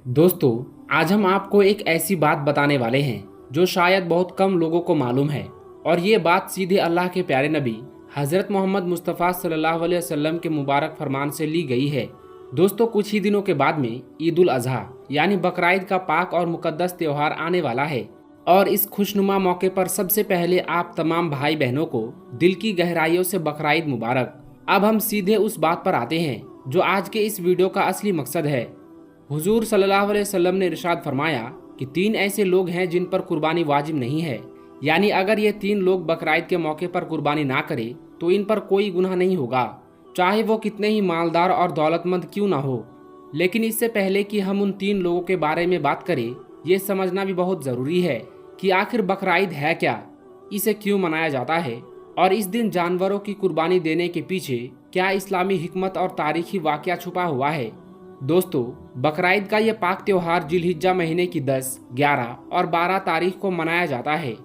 दोस्तों, आज हम आपको एक ऐसी बात बताने वाले हैं जो शायद बहुत कम लोगों को मालूम है। और ये बात सीधे अल्लाह के प्यारे नबी हज़रत मोहम्मद मुस्तफ़ा सल्लल्लाहु अलैहि वसल्लम के मुबारक फरमान से ली गई है। दोस्तों, कुछ ही दिनों के बाद में ईद उल अज़हा यानी बकरीद का पाक और मुकद्दस त्यौहार आने वाला है। और इस खुशनुमा मौके पर सबसे पहले आप तमाम भाई बहनों को दिल की गहराइयों से बकरीद मुबारक। अब हम सीधे उस बात पर आते हैं जो आज के इस वीडियो का असली मकसद है। हुजूर सल्लल्लाहु अलैहि वसल्लम ने इरशाद फरमाया कि 3 ऐसे लोग हैं जिन पर कुर्बानी वाजिब नहीं है। यानी अगर ये 3 लोग बकरीद के मौके पर कुर्बानी ना करें तो इन पर कोई गुनाह नहीं होगा, चाहे वो कितने ही मालदार और दौलतमंद क्यों ना हो। लेकिन इससे पहले कि हम उन 3 लोगों के बारे में बात करें, ये समझना भी बहुत ज़रूरी है कि आखिर बकरीद है क्या, इसे क्यों मनाया जाता है और इस दिन जानवरों की कुर्बानी देने के पीछे क्या इस्लामी हिकमत और तारीखी वाक़या छुपा हुआ है। दोस्तों, बकरीद का ये पाक त्योहार जिलहिज्जा महीने की 10, 11 और 12 तारीख को मनाया जाता है।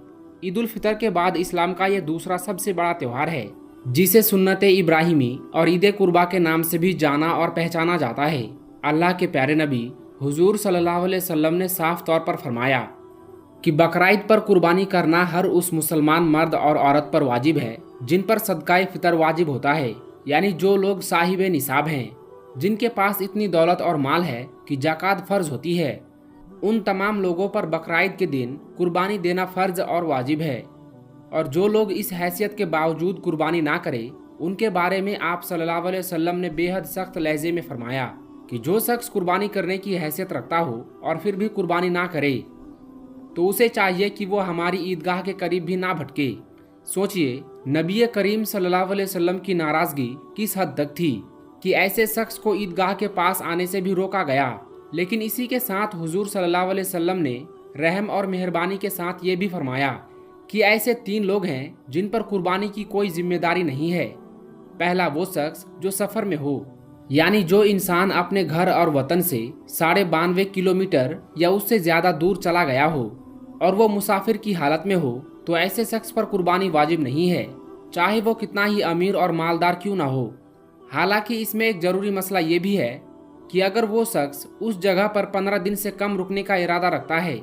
ईद उल फितर के बाद इस्लाम का ये दूसरा सबसे बड़ा त्योहार है, जिसे सुन्नत इब्राहिमी और ईद कुर्बा के नाम से भी जाना और पहचाना जाता है। अल्लाह के प्यारे नबी हुजूर सल्लल्लाहु अलैहि वसल्लम ने साफ तौर पर फरमाया कि बकरीद पर कुर्बानी करना हर उस मुसलमान मर्द और औरत पर वाजिब है जिन पर सदकाए फितर वाजिब होता है। यानी जो लोग साहिब निसाब हैं, जिनके पास इतनी दौलत और माल है कि ज़कात फ़र्ज होती है, उन तमाम लोगों पर बकरीद के दिन कुर्बानी देना फ़र्ज और वाजिब है। और जो लोग इस हैसियत के बावजूद कुर्बानी ना करें, उनके बारे में आप सल्लल्लाहु अलैहि वसल्लम ने बेहद सख्त लहजे में फरमाया कि जो शख्स कुर्बानी करने की हैसियत रखता हो और फिर भी कुर्बानी ना करे तो उसे चाहिए कि वो हमारी ईदगाह के करीब भी ना भटके। सोचिए, नबी करीम सल्लल्लाहु अलैहि वसल्लम की नाराज़गी किस हद तक थी कि ऐसे शख्स को ईदगाह के पास आने से भी रोका गया। लेकिन इसी के साथ हुजूर सल्लल्लाहु अलैहि वसल्लम ने रहम और मेहरबानी के साथ ये भी फरमाया कि ऐसे 3 लोग हैं जिन पर कुर्बानी की कोई जिम्मेदारी नहीं है। पहला वो शख्स जो सफ़र में हो, यानी जो इंसान अपने घर और वतन से 92.5 किलोमीटर या उससे ज़्यादा दूर चला गया हो और वो मुसाफिर की हालत में हो, तो ऐसे शख्स पर कुर्बानी वाजिब नहीं है, चाहे वो कितना ही अमीर और मालदार क्यों ना हो। हालांकि इसमें एक ज़रूरी मसला ये भी है कि अगर वो शख्स उस जगह पर 15 दिन से कम रुकने का इरादा रखता है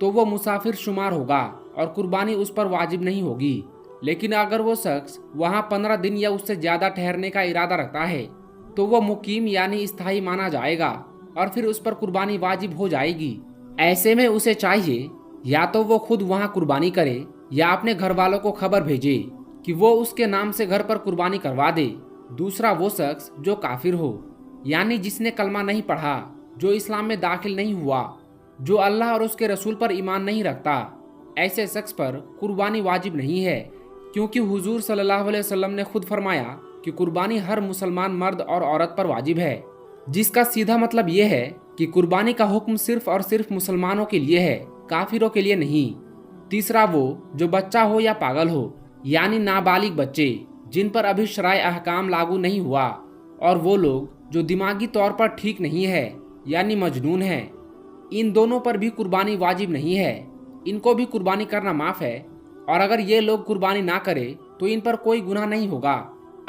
तो वो मुसाफिर शुमार होगा और कुर्बानी उस पर वाजिब नहीं होगी। लेकिन अगर वो शख्स वहाँ 15 दिन या उससे ज़्यादा ठहरने का इरादा रखता है तो वो मुकीम यानी स्थायी माना जाएगा और फिर उस पर कुर्बानी वाजिब हो जाएगी। ऐसे में उसे चाहिए या तो वो खुद वहाँ कुर्बानी करे या अपने घर वालों को खबर भेजे कि वो उसके नाम से घर पर कुर्बानी करवा दे। दूसरा वो शख्स जो काफिर हो, यानी जिसने कलमा नहीं पढ़ा, जो इस्लाम में दाखिल नहीं हुआ, जो अल्लाह और उसके रसूल पर ईमान नहीं रखता, ऐसे शख्स पर कुर्बानी वाजिब नहीं है, क्योंकि हुजूर सल्लल्लाहु अलैहि वसल्लम ने खुद फरमाया कि कुर्बानी हर मुसलमान मर्द और औरत पर वाजिब है, जिसका सीधा मतलब ये है कि कुर्बानी का हुक्म सिर्फ और सिर्फ मुसलमानों के लिए है, काफिरों के लिए नहीं। तीसरा वो जो बच्चा हो या पागल हो, यानी नाबालिग बच्चे जिन पर अभी शरई अहकाम लागू नहीं हुआ, और वो लोग जो दिमागी तौर पर ठीक नहीं है यानी मजनून है, इन दोनों पर भी कुर्बानी वाजिब नहीं है। इनको भी कुर्बानी करना माफ़ है, और अगर ये लोग कुर्बानी ना करें तो इन पर कोई गुनाह नहीं होगा।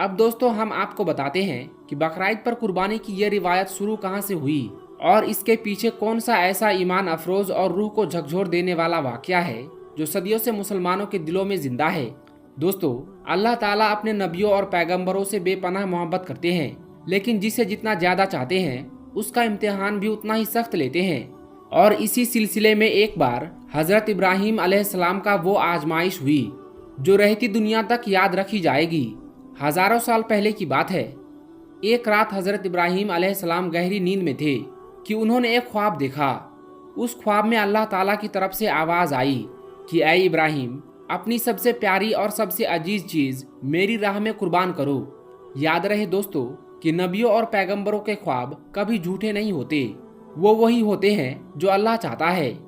अब दोस्तों, हम आपको बताते हैं कि बकरीद पर कुर्बानी की ये रिवायत शुरू कहाँ से हुई और इसके पीछे कौन सा ऐसा ईमान अफरोज और रूह को झकझोर देने वाला वाक़या है जो सदियों से मुसलमानों के दिलों में जिंदा है। दोस्तों, अल्लाह ताला अपने नबियों और पैगंबरों से बेपनाह मोहब्बत करते हैं, लेकिन जिसे जितना ज़्यादा चाहते हैं उसका इम्तिहान भी उतना ही सख्त लेते हैं। और इसी सिलसिले में एक बार हज़रत इब्राहीम अलैहिस्सलाम का वो आजमाइश हुई जो रहती दुनिया तक याद रखी जाएगी। हज़ारों साल पहले की बात है। एक रात हज़रत इब्राहीम अलैहिस्सलाम गहरी नींद में थे कि उन्होंने एक ख्वाब देखा। उस ख्वाब में अल्लाह ताला की तरफ से आवाज़ आई कि ऐ इब्राहीम, अपनी सबसे प्यारी और सबसे अजीज चीज़ मेरी राह में कुर्बान करो। याद रहे दोस्तों कि नबियों और पैगंबरों के ख्वाब कभी झूठे नहीं होते, वो वही होते हैं जो अल्लाह चाहता है।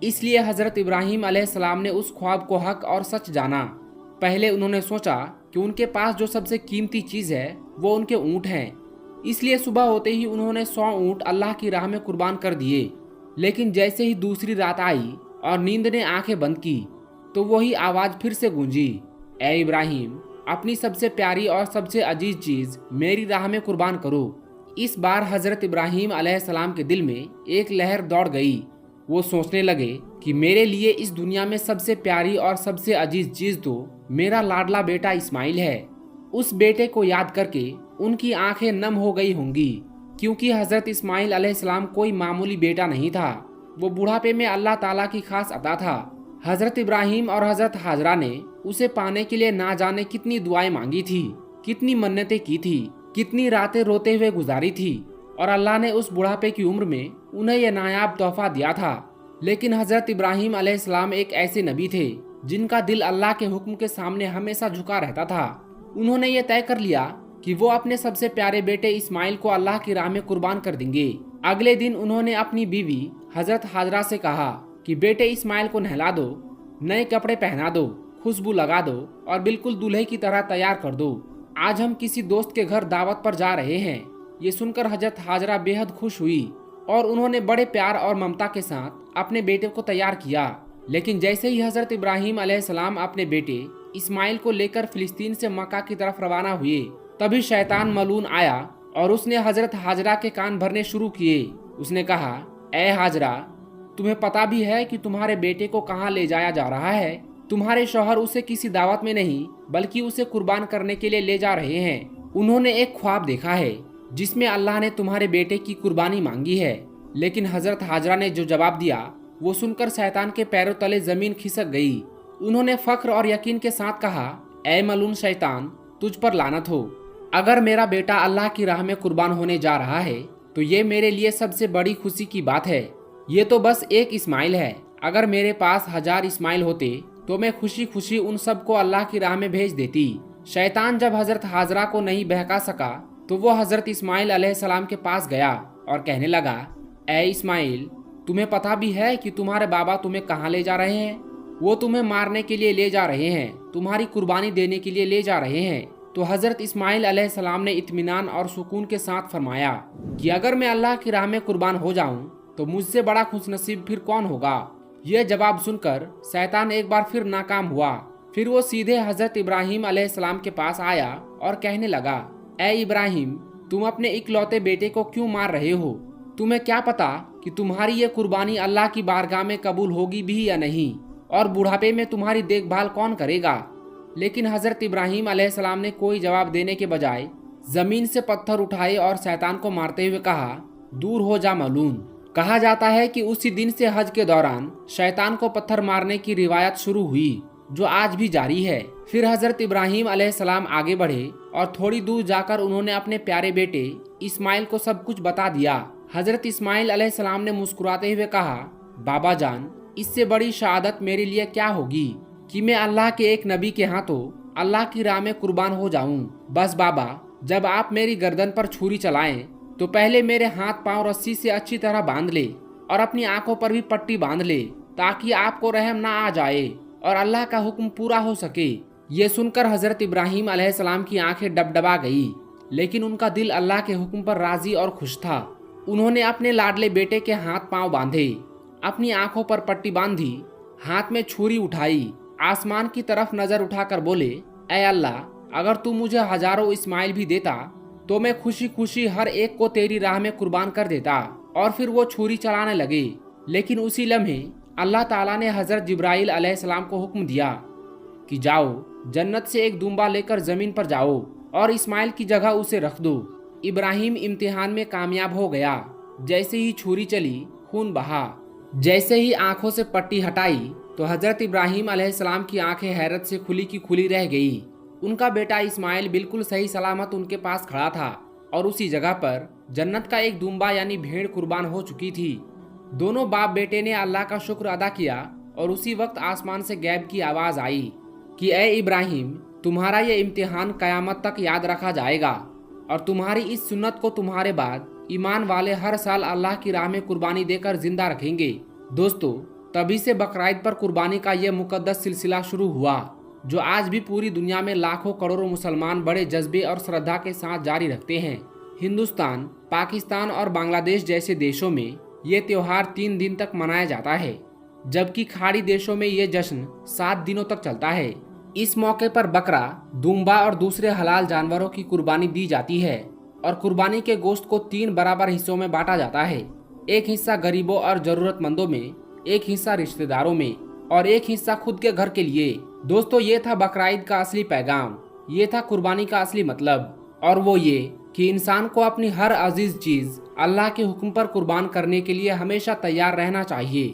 इसलिए हज़रत इब्राहीम अलैहिस्सलाम ने उस ख्वाब को हक और सच जाना। पहले उन्होंने सोचा कि उनके पास जो सबसे कीमती चीज़ है वो उनके ऊँट हैं, इसलिए सुबह होते ही उन्होंने 100 ऊँट अल्लाह की राह में कुर्बान कर दिए। लेकिन जैसे ही दूसरी रात आई और नींद ने आंखें बंद की तो वही आवाज़ फिर से गूंजी, ऐ इब्राहीम, अपनी सबसे प्यारी और सबसे अजीज चीज़ मेरी राह में कुर्बान करो। इस बार हजरत इब्राहिम अलैहिस्सलाम के दिल में एक लहर दौड़ गई। वो सोचने लगे कि मेरे लिए इस दुनिया में सबसे प्यारी और सबसे अजीज चीज तो मेरा लाडला बेटा इस्माइल है। उस बेटे को याद करके उनकी आंखें नम हो गई होंगी, क्योंकि हजरत इस्माइल अलैहिस्सलाम कोई मामूली बेटा नहीं था। वो बुढ़ापे में अल्लाह ताला की खास अता था। हजरत इब्राहिम और हजरत हाजरा ने उसे पाने के लिए ना जाने कितनी दुआएं मांगी थी, कितनी मन्नतें की थी, कितनी रातें रोते हुए गुजारी थी, और अल्लाह ने उस बुढ़ापे की उम्र में उन्हें यह नायाब तोहफा दिया था। लेकिन हजरत इब्राहिम अलैहिस्सलाम एक ऐसे नबी थे जिनका दिल अल्लाह के हुक्म के सामने हमेशा झुका रहता था। उन्होंने ये तय कर लिया कि वो अपने सबसे प्यारे बेटे इस्माइल को अल्लाह की राह में कुर्बान कर देंगे। अगले दिन उन्होंने अपनी बीवी हजरत हाजरा से कहा कि बेटे इस्माइल को नहला दो, नए कपड़े पहना दो, खुशबू लगा दो और बिल्कुल दूल्हे की तरह तैयार कर दो। आज हम किसी दोस्त के घर दावत पर जा रहे हैं। ये सुनकर हजरत हाजरा बेहद खुश हुई और उन्होंने बड़े प्यार और ममता के साथ अपने बेटे को तैयार किया। लेकिन जैसे ही हजरत इब्राहिम अलैहिस्सलाम अपने बेटे इस्माइल को लेकर फिलिस्तीन से मक्का की तरफ रवाना हुए, तभी शैतान मलून आया और उसने हजरत हाजरा के कान भरने शुरू किए। उसने कहा, ए हाजरा, तुम्हें पता भी है कि तुम्हारे बेटे को कहाँ ले जाया जा रहा है? तुम्हारे शौहर उसे किसी दावत में नहीं बल्कि उसे कुर्बान करने के लिए ले जा रहे हैं। उन्होंने एक ख्वाब देखा है जिसमें अल्लाह ने तुम्हारे बेटे की कुर्बानी मांगी है। लेकिन हजरत हाजरा ने जो जवाब दिया वो सुनकर शैतान के पैरों तले जमीन खिसक गई। उन्होंने फख्र और यकीन के साथ कहा, ए मलून शैतान, तुझ पर लानत हो। अगर मेरा बेटा अल्लाह की राह में कुर्बान होने जा रहा है तो ये मेरे लिए सबसे बड़ी खुशी की बात है। ये तो बस एक इस्माइल है। अगर मेरे पास 1000 इस्माइल होते तो मैं खुशी खुशी उन सबको अल्लाह की राह में भेज देती। शैतान जब हजरत हाजरा को नहीं बहका सका तो वो हजरत इस्माइल अलैहिस्सलाम के पास गया और कहने लगा, ए इस्माइल, तुम्हें पता भी है कि तुम्हारे बाबा तुम्हें कहाँ ले जा रहे हैं? वो तुम्हें मारने के लिए ले जा रहे हैं, तुम्हारी कुर्बानी देने के लिए ले जा रहे हैं। तो हजरत इस्माइल अलैहिस्सलाम ने इत्मीनान और सुकून के साथ फरमाया कि अगर मैं अल्लाह की राह में कुर्बान हो जाऊं तो मुझसे बड़ा खुशनसीब फिर कौन होगा। यह जवाब सुनकर शैतान एक बार फिर नाकाम हुआ। फिर वो सीधे हजरत इब्राहिम अलैहिस्सलाम के पास आया और कहने लगा, ए इब्राहिम, तुम अपने इकलौते बेटे को क्यों मार रहे हो? तुम्हें क्या पता कि तुम्हारी ये कुर्बानी अल्लाह की बारगाह में कबूल होगी भी या नहीं, और बुढ़ापे में तुम्हारी देखभाल कौन करेगा? लेकिन हजरत इब्राहिम अलैहिस्सलाम ने कोई जवाब देने के बजाय जमीन से पत्थर उठाए और शैतान को मारते हुए कहा, दूर हो जा मलून। कहा जाता है कि उसी दिन से हज के दौरान शैतान को पत्थर मारने की रिवायत शुरू हुई, जो आज भी जारी है। फिर हजरत इब्राहिम अलैहिस्सलाम आगे बढ़े और थोड़ी दूर जाकर उन्होंने अपने प्यारे बेटे इस्माइल को सब कुछ बता दिया। हजरत इस्माइल अलैहिस्सलाम ने मुस्कुराते हुए कहा, बाबा जान, इससे बड़ी शहादत मेरे लिए क्या होगी कि मैं अल्लाह के एक नबी के हाथों अल्लाह की राह में कुर्बान हो जाऊं। बस बाबा, जब आप मेरी गर्दन पर छुरी चलाएं तो पहले मेरे हाथ पांव रस्सी से अच्छी तरह बांध ले और अपनी आंखों पर भी पट्टी बांध ले, ताकि आपको रहम ना आ जाए और अल्लाह का हुक्म पूरा हो सके। ये सुनकर हजरत इब्राहिम अलैहिस्सलाम की आंखें डबडबा गई, लेकिन उनका दिल अल्लाह के हुक्म पर राजी और खुश था। उन्होंने अपने लाडले बेटे के हाथ पांव बांधे, अपनी आंखों पर पट्टी बांधी, हाथ में छुरी उठाई, आसमान की तरफ नजर उठाकर बोले, ऐ अल्लाह, अगर तू मुझे हजारों इस्माइल भी देता तो मैं खुशी खुशी हर एक को तेरी राह में कुर्बान कर देता। और फिर वो छुरी चलाने लगे। लेकिन उसी लम्हे अल्लाह ताला ने हजरत जिब्राइल अलैहिस्सलाम को हुक्म दिया कि जाओ, जन्नत से एक दुम्बा लेकर जमीन पर जाओ और इस्माइल की जगह उसे रख दो। इब्राहिम इम्तिहान में कामयाब हो गया। जैसे ही छुरी चली, खून बहा। जैसे ही आंखों से पट्टी हटाई तो हजरत इब्राहिम अलैहिस्सलाम की आंखें हैरत से खुली की खुली रह गई। उनका बेटा इस्माइल बिल्कुल सही सलामत उनके पास खड़ा था और उसी जगह पर जन्नत का एक दुम्बा यानी भेड़ कुर्बान हो चुकी थी। दोनों बाप बेटे ने अल्लाह का शुक्र अदा किया और उसी वक्त आसमान से गैब की आवाज आई कि ए इब्राहिम, तुम्हारा ये इम्तिहान कयामत तक याद रखा जाएगा और तुम्हारी इस सुन्नत को तुम्हारे बाद ईमान वाले हर साल अल्लाह की राह में कुर्बानी देकर जिंदा रखेंगे। दोस्तों, तभी से बकरीद पर कुर्बानी का यह मुकद्दस सिलसिला शुरू हुआ, जो आज भी पूरी दुनिया में लाखों करोड़ों मुसलमान बड़े जज्बे और श्रद्धा के साथ जारी रखते हैं। हिंदुस्तान, पाकिस्तान और बांग्लादेश जैसे देशों में ये त्योहार 3 दिन तक मनाया जाता है, जबकि खाड़ी देशों में ये जश्न 7 दिनों तक चलता है। इस मौके पर बकरा, दुम्बा और दूसरे हलाल जानवरों की कुर्बानी दी जाती है اور قربانی کے گوشت کو 3 برابر حصوں میں بانٹا جاتا ہے۔ ایک حصہ غریبوں اور ضرورت مندوں میں، ایک حصہ رشتہ داروں میں اور ایک حصہ خود کے گھر کے لیے۔ دوستو، یہ تھا بقرعید کا اصلی پیغام، یہ تھا قربانی کا اصلی مطلب، اور وہ یہ کہ انسان کو اپنی ہر عزیز چیز اللہ کے حکم پر قربان کرنے کے لیے ہمیشہ تیار رہنا چاہیے۔